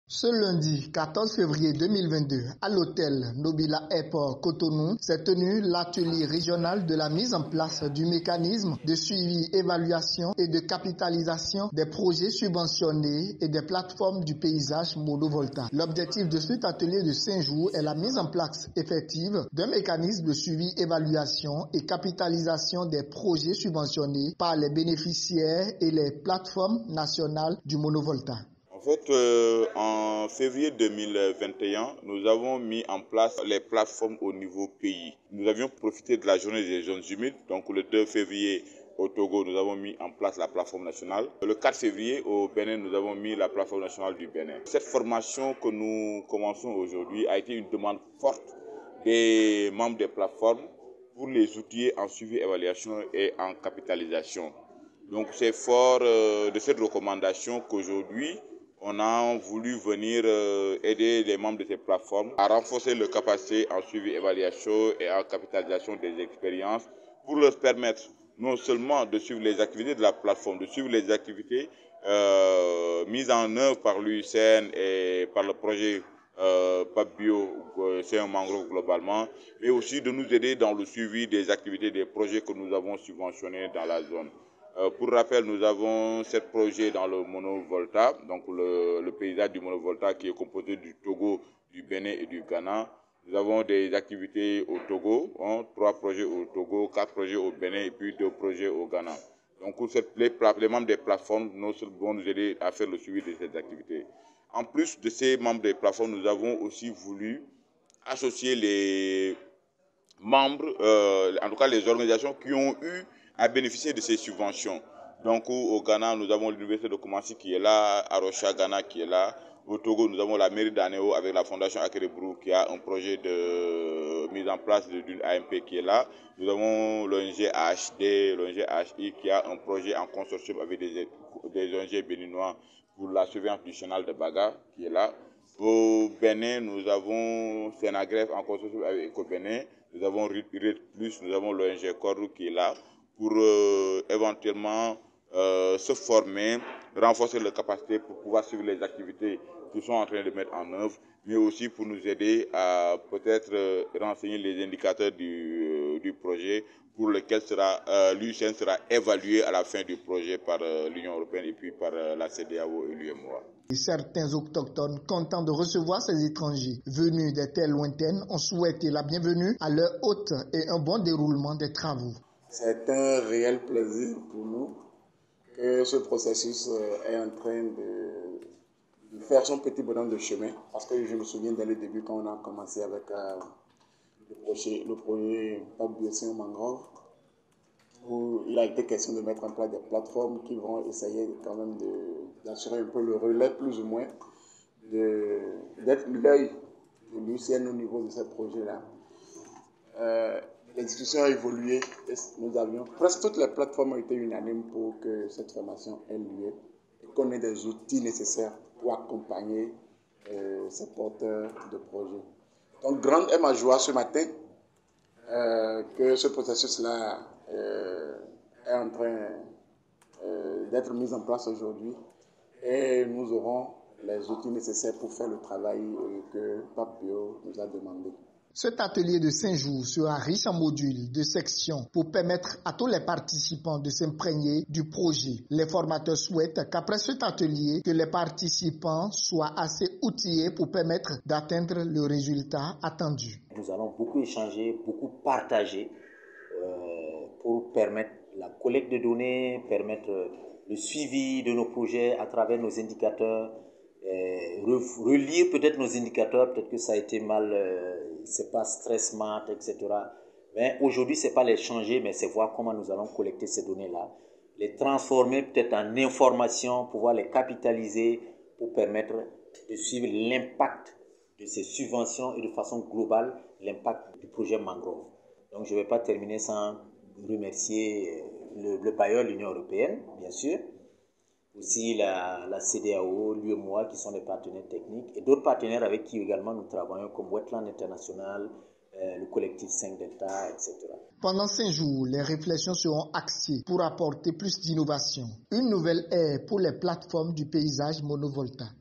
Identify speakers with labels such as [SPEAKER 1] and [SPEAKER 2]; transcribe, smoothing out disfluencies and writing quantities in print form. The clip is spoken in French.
[SPEAKER 1] Ce lundi 14 février 2022, à l'hôtel Nobila Airport Cotonou, s'est tenu l'atelier régional de la mise en place du mécanisme de suivi, évaluation et de capitalisation des projets subventionnés et des plateformes du paysage monovoltaïque. L'objectif de cet atelier de 5 jours est la mise en place effective d'un mécanisme de suivi, évaluation et capitalisation des projets subventionnés par les bénéficiaires et les plateformes nationales du monovoltaïque.
[SPEAKER 2] En fait, en février 2021, nous avons mis en place les plateformes au niveau pays. Nous avions profité de la journée des zones humides, donc le 2 février au Togo, nous avons mis en place la plateforme nationale. Le 4 février au Bénin, nous avons mis la plateforme nationale du Bénin. Cette formation que nous commençons aujourd'hui a été une demande forte des membres des plateformes pour les outiller en suivi, évaluation et en capitalisation. Donc c'est fort de cette recommandation qu'aujourd'hui, on a voulu venir aider les membres de ces plateformes à renforcer leur capacité en suivi, évaluation et en capitalisation des expériences pour leur permettre non seulement de suivre les activités de la plateforme, de suivre les activités mises en œuvre par l'UICN et par le projet PAPBio, c'est un mangrove globalement, mais aussi de nous aider dans le suivi des activités des projets que nous avons subventionnés dans la zone. Pour rappel, nous avons 7 projets dans le monovolta, donc le paysage du monovolta qui est composé du Togo, du Bénin et du Ghana. Nous avons des activités au Togo, 3 projets au Togo, 4 projets au Bénin et puis 2 projets au Ghana. Donc les membres des plateformes vont nous aider à faire le suivi de ces activités. En plus de ces membres des plateformes, nous avons aussi voulu associer les membres, en tout cas les organisations qui ont eu à bénéficier de ces subventions. Donc au Ghana, nous avons l'université de Kumasi qui est là, Arusha, Ghana qui est là. Au Togo, nous avons la mairie d'Anéo avec la fondation Akerebrou qui a un projet de mise en place d'une AMP qui est là. Nous avons l'ONG AHD, l'ONG HI qui a un projet en consortium avec des ONG béninois pour la surveillance du chenal de Baga qui est là. Au Bénin, nous avons Sénagref en consortium avec EcoBénin. Nous avons RID+, nous avons l'ONG Corou qui est là pour éventuellement se former, renforcer leurs capacités pour pouvoir suivre les activités qu'ils sont en train de mettre en œuvre, mais aussi pour nous aider à peut-être renseigner les indicateurs du projet pour lequel l'UICN sera évalué à la fin du projet par l'Union européenne et puis par la CEDEAO et l'UEMOA.
[SPEAKER 1] Certains autochtones, contents de recevoir ces étrangers venus des terres lointaines, ont souhaité la bienvenue à leur hôte et un bon déroulement des travaux.
[SPEAKER 3] C'est un réel plaisir pour nous que ce processus est en train de faire son petit bonhomme de chemin. Parce que je me souviens dès le début quand on a commencé avec le projet PAPBio Mangrove, où il a été question de mettre en place des plateformes qui vont essayer quand même d'assurer un peu le relais plus ou moins, d'être l'œil de l'UICN au niveau de ce projet-là. Les discussions ont évolué et nous avions, presque toutes les plateformes ont été unanimes pour que cette formation ait lieu et qu'on ait des outils nécessaires pour accompagner ces porteurs de projets. Donc, grande est ma joie ce matin que ce processus-là est en train d'être mis en place aujourd'hui et nous aurons les outils nécessaires pour faire le travail que PAPBio nous a demandé.
[SPEAKER 1] Cet atelier de 5 jours sera riche en modules de sections pour permettre à tous les participants de s'imprégner du projet. Les formateurs souhaitent qu'après cet atelier, que les participants soient assez outillés pour permettre d'atteindre le résultat attendu.
[SPEAKER 4] Nous allons beaucoup échanger, beaucoup partager pour permettre la collecte de données, permettre le suivi de nos projets à travers nos indicateurs, relire peut-être nos indicateurs, peut-être que ça a été mal, c'est pas stress smart, etc. Mais aujourd'hui, c'est pas les changer, mais c'est voir comment nous allons collecter ces données-là, les transformer peut-être en informations, pouvoir les capitaliser pour permettre de suivre l'impact de ces subventions et de façon globale, l'impact du projet Mangrove. Donc, je ne vais pas terminer sans remercier le bailleur, l'Union européenne, bien sûr, aussi la CEDEAO, l'UEMOA qui sont les partenaires techniques et d'autres partenaires avec qui également nous travaillons comme Wetland International, le collectif 5 Delta, etc.
[SPEAKER 1] Pendant 5 jours, les réflexions seront axées pour apporter plus d'innovation. Une nouvelle ère pour les plateformes du paysage monovoltaïque.